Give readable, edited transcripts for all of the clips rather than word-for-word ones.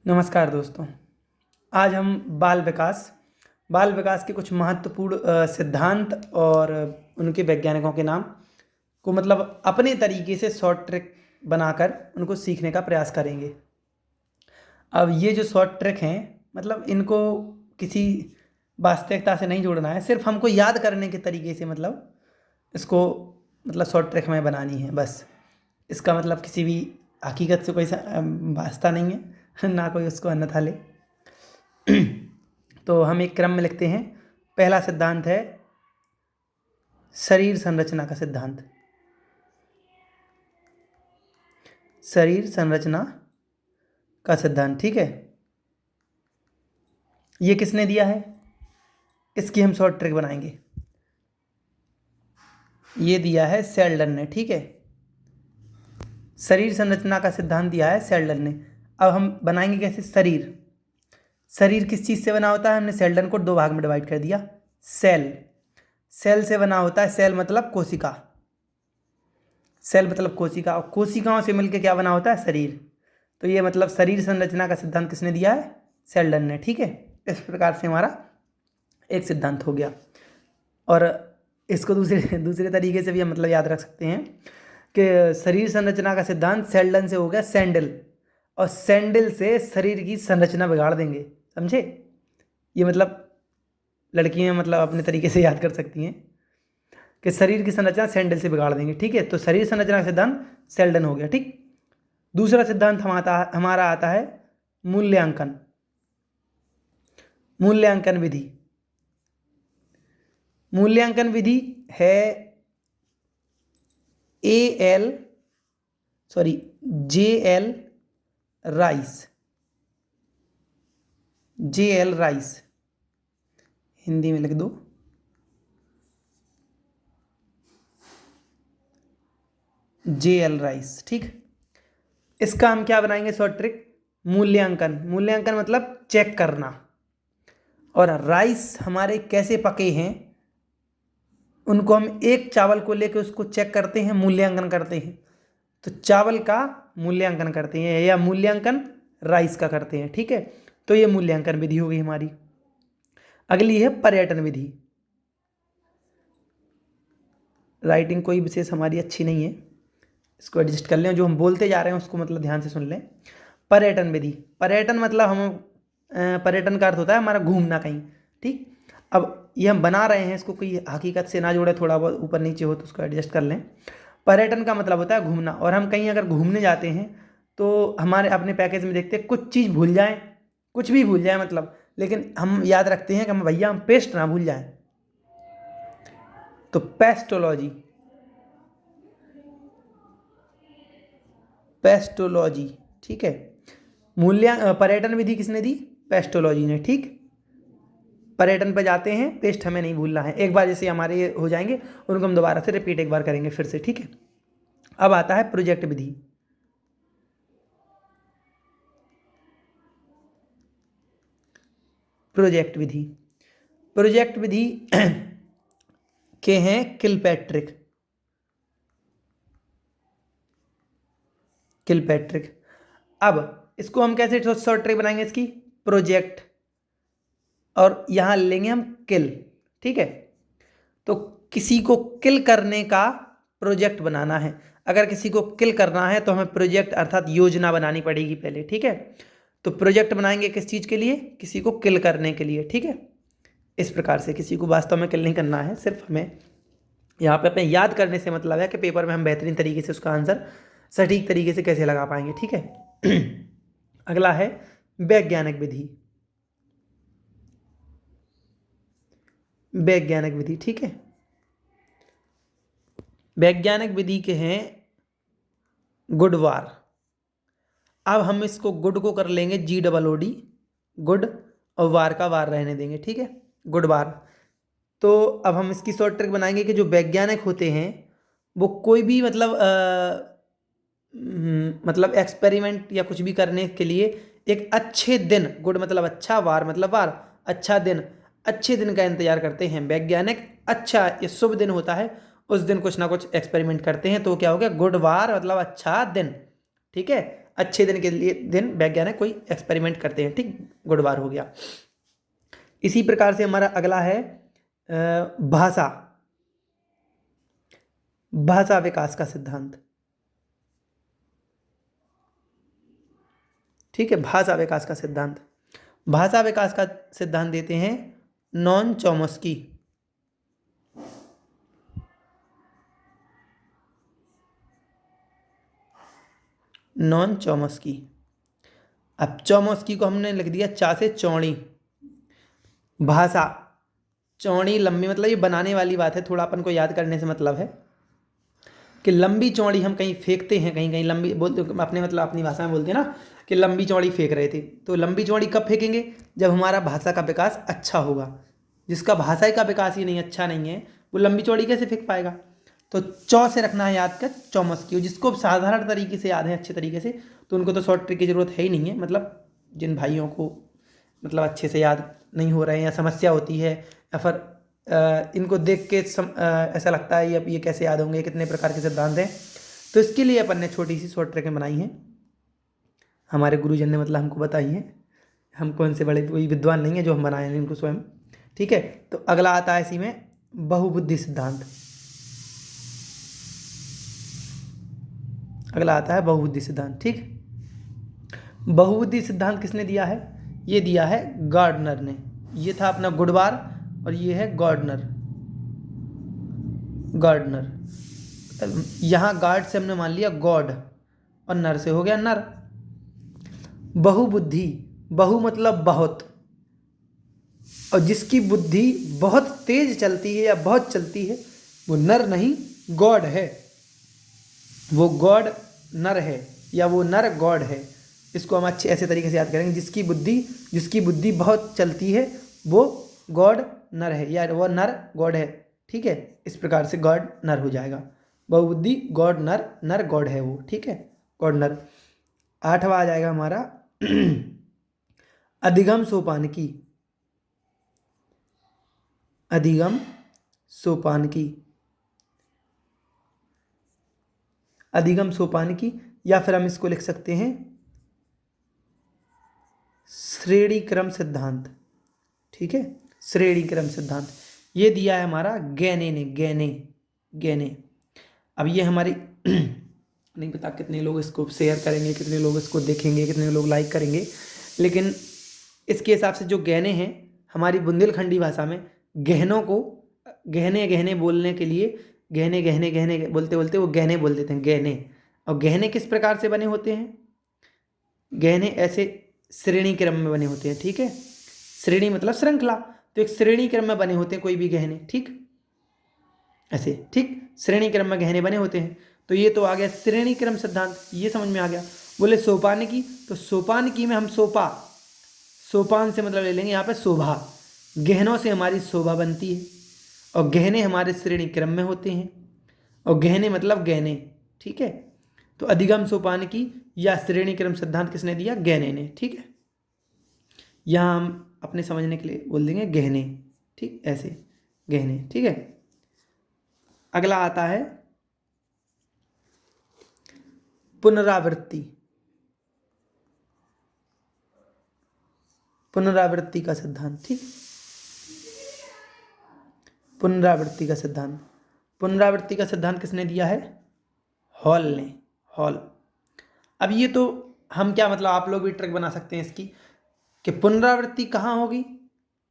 नमस्कार दोस्तों। आज हम बाल विकास के कुछ महत्वपूर्ण सिद्धांत और उनके वैज्ञानिकों के नाम को मतलब अपने तरीके से शॉर्ट ट्रिक बनाकर उनको सीखने का प्रयास करेंगे। अब ये जो शॉर्ट ट्रिक हैं मतलब इनको किसी वास्तविकता से नहीं जोड़ना है, सिर्फ हमको याद करने के तरीके से मतलब इसको मतलब शॉर्ट ट्रिक में बनानी है बस। इसका मतलब किसी भी हकीकत से कोई वास्ता नहीं है ना कोई उसको अन्यथा ले। तो हम एक क्रम में लिखते हैं। पहला सिद्धांत है शरीर संरचना का सिद्धांत। शरीर संरचना का सिद्धांत, ठीक है। ये किसने दिया है? इसकी हम शॉर्ट ट्रिक बनाएंगे। ये दिया है सेल्डन ने, ठीक है। शरीर संरचना का सिद्धांत दिया है सेल्डन ने। अब हम बनाएंगे कैसे? शरीर किस चीज़ से बना होता है? हमने सेल्डन को दो भाग में डिवाइड कर दिया। सेल से बना होता है। सेल मतलब कोशिका। सेल मतलब कोशिका, और कोशिकाओं से मिलकर क्या बना होता है? शरीर। तो ये मतलब शरीर संरचना का सिद्धांत किसने दिया है? सेल्डन ने, ठीक है। इस प्रकार से हमारा एक सिद्धांत हो गया। और इसको दूसरे तरीके से भी हम मतलब याद रख सकते हैं कि शरीर संरचना का सिद्धांत सेल्डन से हो गया सैंडल, और सैंडल से शरीर की संरचना बिगाड़ देंगे, समझे। ये मतलब लड़कियां मतलब अपने तरीके से याद कर सकती हैं कि शरीर की संरचना सैंडल से बिगाड़ देंगे, ठीक है। तो शरीर संरचना का सिद्धांत सेल्डन हो गया, ठीक। दूसरा सिद्धांत हमारा आता है मूल्यांकन विधि। मूल्यांकन विधि है JL राइस, हिंदी में लिख दो। JL राइस, ठीक। इसका हम क्या बनाएंगे शॉर्ट ट्रिक? मूल्यांकन मतलब चेक करना। और राइस हमारे कैसे पके हैं उनको हम एक चावल को लेकर उसको चेक करते हैं, मूल्यांकन करते हैं। तो चावल का मूल्यांकन करते हैं या मूल्यांकन राइस का करते हैं, ठीक है। तो ये मूल्यांकन विधि हो गई हमारी। अगली है पर्यटन विधि। राइटिंग कोई विशेष हमारी अच्छी नहीं है, इसको एडजस्ट कर लें। जो हम बोलते जा रहे हैं उसको मतलब ध्यान से सुन लें। पर्यटन विधि, पर्यटन मतलब पर्यटन का अर्थ होता है हमारा घूमना कहीं, ठीक। अब ये हम बना रहे हैं, इसको कोई हकीकत से ना जोड़े, थोड़ा बहुत ऊपर नीचे हो तो उसको एडजस्ट कर लें। पर्यटन का मतलब होता है घूमना, और हम कहीं अगर घूमने जाते हैं तो हमारे अपने पैकेज में देखते हैं कुछ चीज़ भूल जाएं, कुछ भी भूल जाएं मतलब, लेकिन हम याद रखते हैं कि हम भैया हम पेस्ट ना भूल जाएं। तो पेस्टोलॉजी, ठीक है। पर्यटन विधि किसने दी? पेस्टोलॉजी ने, ठीक। पर्यटन पर जाते हैं, पेस्ट हमें नहीं भूलना है। एक बार जैसे हमारे ये हो जाएंगे उनको हम दोबारा से रिपीट एक बार करेंगे फिर से, ठीक है। अब आता है प्रोजेक्ट विधि। प्रोजेक्ट विधि के हैं किलपैट्रिक। अब इसको हम कैसे शॉर्ट ट्रिक बनाएंगे इसकी? प्रोजेक्ट, और यहां लेंगे हम किल, ठीक है। तो किसी को किल करने का प्रोजेक्ट बनाना है। अगर किसी को किल करना है तो हमें प्रोजेक्ट अर्थात योजना बनानी पड़ेगी पहले, ठीक है। तो प्रोजेक्ट बनाएंगे किस चीज़ के लिए? किसी को किल करने के लिए, ठीक है। इस प्रकार से किसी को वास्तव में किल नहीं करना है, सिर्फ हमें यहाँ पे अपने याद करने से मतलब है कि पेपर में हम बेहतरीन तरीके से उसका आंसर सटीक तरीके से कैसे लगा पाएंगे, ठीक है। अगला है वैज्ञानिक विधि, ठीक है। वैज्ञानिक विधि के हैं गुड वार। अब हम इसको गुड को कर लेंगे GOOD, गुड, और वार का वार रहने देंगे, ठीक है। गुड वार। तो अब हम इसकी शॉर्ट ट्रिक बनाएंगे कि जो वैज्ञानिक होते हैं वो कोई भी मतलब एक्सपेरिमेंट या कुछ भी करने के लिए एक अच्छे दिन, गुड मतलब अच्छा, वार मतलब वार, अच्छे दिन का इंतजार करते हैं। वैज्ञानिक अच्छा, ये शुभ दिन होता है, उस दिन कुछ ना कुछ एक्सपेरिमेंट करते हैं। तो क्या हो गया? गुड वार मतलब अच्छा दिन, ठीक है। अच्छे दिन के लिए दिन वैज्ञानिक कोई एक्सपेरिमेंट करते हैं, ठीक, गुडवार हो गया। इसी प्रकार से हमारा अगला है भाषा, भाषा विकास का सिद्धांत, ठीक है, भाषा विकास का सिद्धांत। भाषा विकास का सिद्धांत देते हैं नॉन चॉम्स्की। Non Chomsky. अब चॉम्स्की को हमने लिख दिया चा से चौड़ी। भाषा, चौड़ी लंबी, मतलब ये बनाने वाली बात है, थोड़ा अपन को याद करने से मतलब है कि लंबी चौड़ी हम कहीं फेंकते हैं, कहीं कहीं लंबी बोलते, अपने मतलब अपनी भाषा में बोलते हैं ना कि लंबी चौड़ी फेंक रहे थे। तो लंबी चौड़ी कब फेंकेंगे? जब हमारा भाषा का विकास अच्छा होगा। जिसका भाषा का विकास ही नहीं अच्छा नहीं है, वो लंबी चौड़ी कैसे फेंक पाएगा? तो चौ से रखना है याद कर, चौमस्की। जिसको साधारण तरीके से याद है अच्छे तरीके से, तो उनको तो शॉर्ट ट्रिक की जरूरत है ही नहीं है। मतलब जिन भाइयों को मतलब अच्छे से याद नहीं हो रहे हैं या समस्या होती है, या फिर इनको देख के ऐसा लगता है ये कैसे याद होंगे, कितने प्रकार के सिद्धांत हैं, तो इसके लिए अपन ने छोटी सी शॉर्ट ट्रिकें बनाई हैं। हमारे गुरुजन ने मतलब हमको बताई हैं। हम कौन से बड़े कोई विद्वान नहीं है जो हम बनाए हैं इनको स्वयं, ठीक है। तो अगला आता है इसी में बहुबुद्धि सिद्धांत। अगला आता है बहुबुद्धि सिद्धांत, ठीक। बहुबुद्धि सिद्धांत किसने दिया है? ये दिया है गार्डनर ने। ये था अपना गुडवार और ये है गार्डनर। गार्डनर, यहाँ गार्ड से हमने मान लिया गॉड और नर से हो गया नर। बहुबुद्धि, बहु मतलब बहुत, और जिसकी बुद्धि बहुत तेज चलती है या बहुत चलती है वो नर नहीं गॉड है। वो गॉड नर है या वो नर गॉड है। इसको हम अच्छे ऐसे तरीके से याद करेंगे। जिसकी बुद्धि बहुत चलती है वो गॉड नर है या वो नर गॉड है, ठीक है। इस प्रकार से गॉड नर हो जाएगा। बहुबुद्धि गॉड नर, नर गॉड है वो, ठीक है, गॉड नर। आठवां आ जाएगा हमारा अधिगम सोपानकी। अधिगम सोपानकी, अधिगम सोपानकी, या फिर हम इसको लिख सकते हैं श्रेणी क्रम सिद्धांत, ठीक है, श्रेणी क्रम सिद्धांत। ये दिया है हमारा गैने ने, गैने। अब ये हमारी नहीं पता कितने लोग इसको शेयर करेंगे, कितने लोग इसको देखेंगे, कितने लोग लाइक करेंगे, लेकिन इसके हिसाब से जो गहने हैं हमारी बुंदेलखंडी भाषा में गहनों को गहने गहने बोलने के लिए गहने गहने गहने बोलते बोलते वो गहने बोल देते हैं, गहने। और गहने किस प्रकार से बने होते हैं? गहने ऐसे श्रेणी क्रम में बने होते हैं, ठीक है। श्रेणी मतलब श्रृंखला, तो एक श्रेणी क्रम में बने होते हैं कोई भी गहने, ठीक, ऐसे, ठीक, श्रेणी क्रम में गहने बने होते हैं। तो ये तो आ गया श्रेणी क्रम सिद्धांत, ये समझ में आ गया। बोले सोपान की, तो सोपान की में हम सोपान से मतलब ले लेंगे यहाँ पे शोभा। गहनों से हमारी शोभा बनती है और गहने हमारे श्रेणी क्रम में होते हैं, और गहने मतलब गहने, ठीक है। तो अधिगम सोपान की या श्रेणी क्रम सिद्धांत किसने दिया? गहने ने, ठीक है। यहाँ हम अपने समझने के लिए बोल देंगे गहने, ठीक, ऐसे गहने, ठीक है। अगला आता है पुनरावृत्ति। पुनरावृत्ति का सिद्धांत, ठीक, पुनरावृत्ति का सिद्धांत। पुनरावृत्ति का सिद्धांत किसने दिया है? हॉल ने, हॉल। अब ये तो हम क्या मतलब आप लोग भी ट्रिक बना सकते हैं इसकी कि पुनरावृत्ति कहाँ होगी।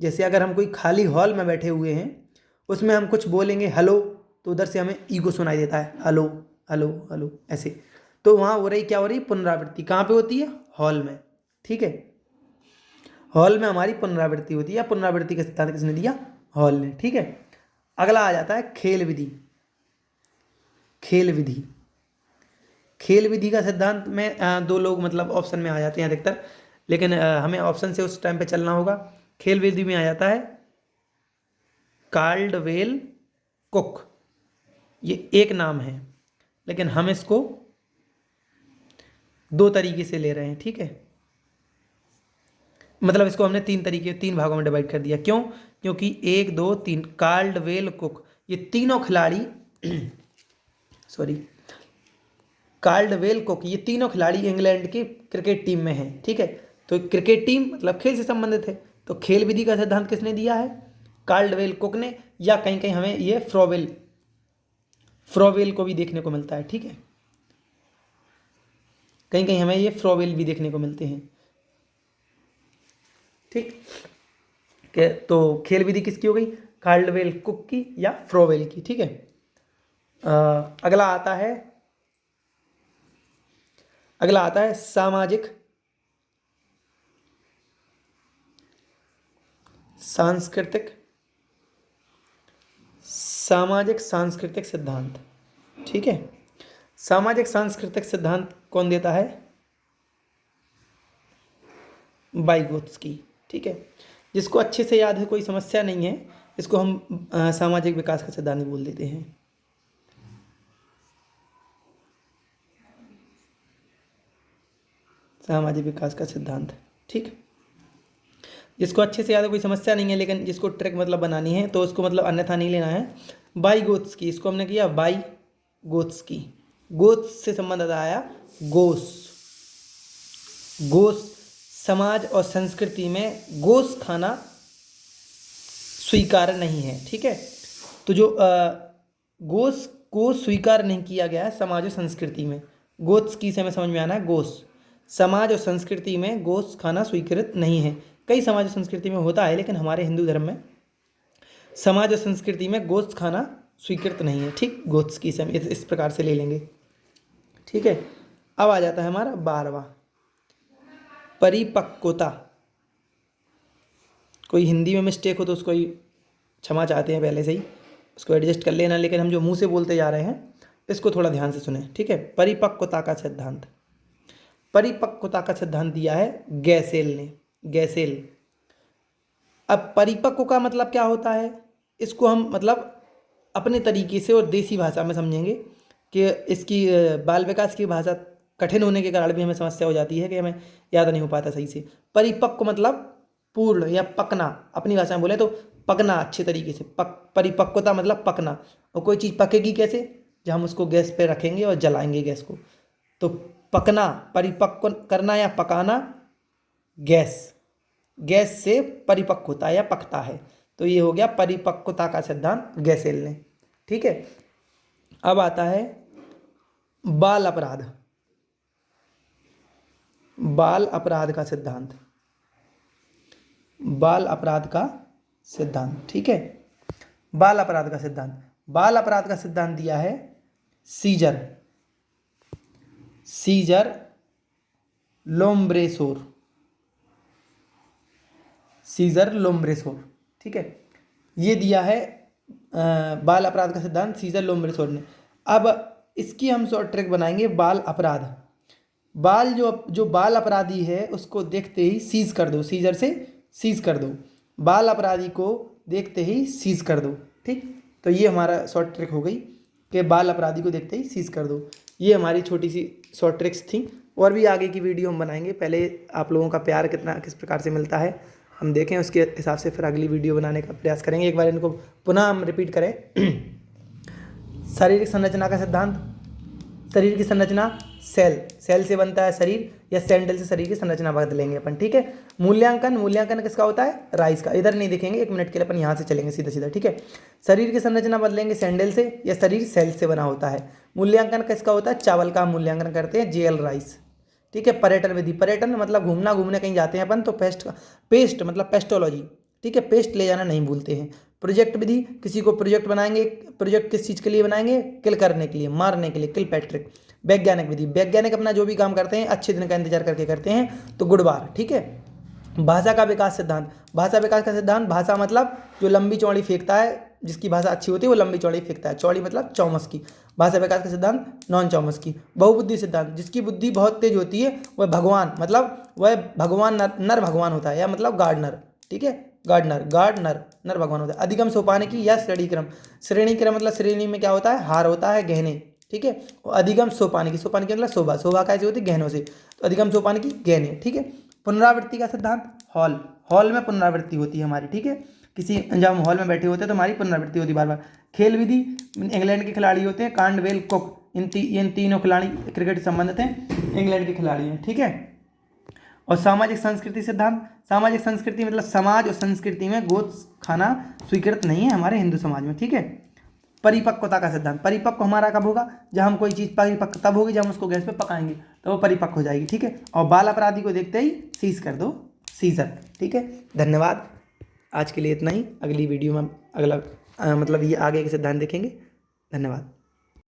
जैसे अगर हम कोई खाली हॉल में बैठे हुए हैं, उसमें हम कुछ बोलेंगे हेलो, तो उधर से हमें ईगो सुनाई देता है, हेलो हेलो हेलो ऐसे। तो वहाँ हो रही क्या हो रही? पुनरावृत्ति। कहाँ पे होती है? हॉल में, ठीक है। हॉल में हमारी पुनरावृत्ति होती है, या पुनरावृत्ति का सिद्धांत किसने दिया? हॉल ने, ठीक है। अगला आ जाता है खेल विधि। खेल विधि, खेल विधि का सिद्धांत में दो लोग मतलब ऑप्शन में आ जाते हैं अधिकतर, लेकिन हमें ऑप्शन से उस टाइम पे चलना होगा। खेल विधि में आ जाता है काल्डवेल कुक, ये एक नाम है, लेकिन हम इसको दो तरीके से ले रहे हैं, ठीक है। मतलब इसको हमने तीन भागों में डिवाइड कर दिया। क्यों? क्योंकि 1 2 3 काल्डवेल कुक, ये तीनों खिलाड़ी सॉरी, कार्लवेल कुक, ये तीनों खिलाड़ी इंग्लैंड की क्रिकेट टीम में हैं, ठीक है। तो क्रिकेट टीम मतलब खेल से संबंधित है, तो खेल विधि का सिद्धांत किसने दिया है? कार्लवेल कुक ने, या कहीं कहीं हमें ये फ्रोवेल को भी देखने को मिलता है, ठीक है। कहीं कहीं हमें ये फ्रोवेल भी देखने को मिलते हैं, ठीक। तो खेल विधि किसकी हो गई? कार्लवेल कुक की या फ्रोवेल की, ठीक है। अगला आता है सामाजिक सांस्कृतिक सिद्धांत, ठीक है। सामाजिक सांस्कृतिक सिद्धांत कौन देता है? वाइगोत्स्की, ठीक है। जिसको अच्छे से याद है, कोई समस्या नहीं है, इसको हम सामाजिक विकास का सिद्धांत बोल देते हैं। सामाजिक विकास का सिद्धांत, ठीक। जिसको अच्छे से याद है, कोई समस्या नहीं है, लेकिन जिसको ट्रिक मतलब बनानी है तो उसको मतलब अन्यथा नहीं लेना है। वाइगोत्स्की, इसको हमने किया वाइगोत्स्की, गोत्स से संबंध आया गोस। समाज और संस्कृति में गोस खाना स्वीकार नहीं है, ठीक है। तो जो गोस को स्वीकार नहीं किया गया है समाज और संस्कृति में, गोत्स्की से हमें समझ में आना है गोस। समाज और संस्कृति में गोस खाना स्वीकृत नहीं है। कई समाज और संस्कृति में होता है, लेकिन हमारे हिंदू धर्म में समाज और संस्कृति में गोश्त खाना स्वीकृत नहीं है, ठीक। गोत्स्की से हम इस प्रकार से ले लेंगे, ठीक है। अब आ जाता है हमारा 12वां, परिपक्वता। कोई हिंदी में मिस्टेक हो तो उसको ही क्षमा चाहते हैं पहले से ही, उसको एडजस्ट कर लेना, लेकिन हम जो मुंह से बोलते जा रहे हैं इसको थोड़ा ध्यान से सुने, ठीक है। परिपक्वता का सिद्धांत दिया है गैसेल ने, गैसेल। अब परिपक्व का मतलब क्या होता है, इसको हम मतलब अपने तरीके से और देसी भाषा में समझेंगे कि इसकी बाल विकास की भाषा कठिन होने के कारण भी हमें समस्या हो जाती है कि हमें याद नहीं हो पाता सही से। परिपक्व मतलब पूर्ण या पकना, अपनी भाषा में बोले तो पकना अच्छे तरीके से, परिपक्वता मतलब पकना। और कोई चीज़ पकेगी कैसे? जब हम उसको गैस पे रखेंगे और जलाएंगे गैस को, तो पकना, परिपक्व करना या पकाना, गैस से परिपक्व होता है या पकता है। तो ये हो गया परिपक्वता का सिद्धांत गैसेल ने, ठीक है। अब आता है बाल अपराध का सिद्धांत, ठीक है। बाल अपराध का सिद्धांत दिया है सीजर लोम्ब्रेसोर, ठीक है। ये दिया है बाल अपराध का सिद्धांत सीजर लोम्ब्रेसोर ने। अब इसकी हम शॉर्ट ट्रिक बनाएंगे। जो बाल अपराधी है उसको देखते ही सीज कर दो, सीजर से सीज कर दो, बाल अपराधी को देखते ही सीज कर दो, ठीक। तो ये हमारा शॉर्ट ट्रिक हो गई कि बाल अपराधी को देखते ही सीज कर दो। ये हमारी छोटी सी शॉर्ट ट्रिक्स थी, और भी आगे की वीडियो हम बनाएंगे। पहले आप लोगों का प्यार किस प्रकार से मिलता है हम देखें, उसके हिसाब से फिर अगली वीडियो बनाने का प्रयास करेंगे। एक बार इनको पुनः हम रिपीट करें। शारीरिक संरचना का सिद्धांत, शरीर की संरचना सेल से बनता है शरीर, या सैंडल से शरीर की संरचना बदलेंगे अपन, ठीक है। मूल्यांकन किसका होता है? राइस का। इधर नहीं देखेंगे, 1 मिनट के लिए अपन यहाँ से चलेंगे सीधा, ठीक है। शरीर की संरचना बदलेंगे सैंडल से, या शरीर सेल से बना होता है। मूल्यांकन किसका होता है? चावल का मूल्यांकन करते हैं, JL राइस, ठीक है। पर्यटन मतलब घूमने कहीं जाते हैं अपन, तो पेस्ट मतलब पेस्टोलॉजी, ठीक है। पेस्ट ले जाना नहीं भूलते हैं। प्रोजेक्ट विधि, किसी को प्रोजेक्ट बनाएंगे, प्रोजेक्ट किस चीज़ के लिए बनाएंगे? किल करने के लिए, मारने के लिए, किल पैट्रिक। वैज्ञानिक विधि, वैज्ञानिक अपना जो भी काम करते हैं अच्छे दिन का इंतजार करके करते हैं, तो गुड बार, ठीक है। भाषा का विकास सिद्धांत, भाषा मतलब जो लंबी चौड़ी फेंकता है, जिसकी भाषा अच्छी होती है वो लंबी चौड़ी फेंकता है। चौड़ी मतलब चौमस की। भाषा विकास का सिद्धांत नॉन चौमस की। बहुबुद्धि सिद्धांत, जिसकी बुद्धि बहुत तेज होती है वह भगवान, मतलब वह भगवान नर भगवान होता है, या मतलब गार्डनर, ठीक है। गार्डनर नर भगवान होता है। अधिगम सोपानिकी या श्रेणी क्रम मतलब श्रेणी में क्या होता है? हार होता है, गहने, ठीक है। अधिगम सोपानिकी मतलब शोभा कैसे होती है? गहनों से। तो अधिगम सोपानिकी गहने, ठीक है। पुनरावृत्ति का सिद्धांत, हॉल में पुनरावृत्ति होती है हमारी, ठीक है। जब हम हॉल में बैठे होते हैं तो हमारी पुनरावृत्ति होती है बार बार। खेल विधि, इंग्लैंड के खिलाड़ी होते हैं कार्लवेल कुक, इन तीनों खिलाड़ी क्रिकेट से संबंधित हैं, इंग्लैंड के खिलाड़ी हैं, ठीक है। और सामाजिक संस्कृति सिद्धांत, सामाजिक संस्कृति मतलब समाज और संस्कृति में गोद खाना स्वीकृत नहीं है हमारे हिंदू समाज में, ठीक है। परिपक्वता का सिद्धांत, परिपक्व हमारा कब होगा, जब हम कोई चीज़ परिपक्व तब होगी जब हम उसको गैस पे पकाएंगे तो वो परिपक्व हो जाएगी, ठीक है। और बाल अपराधी को देखते ही सीज कर दो, सीजर, ठीक है। धन्यवाद, आज के लिए इतना ही। अगली वीडियो में अगला मतलब ये आगे के सिद्धांत देखेंगे। धन्यवाद।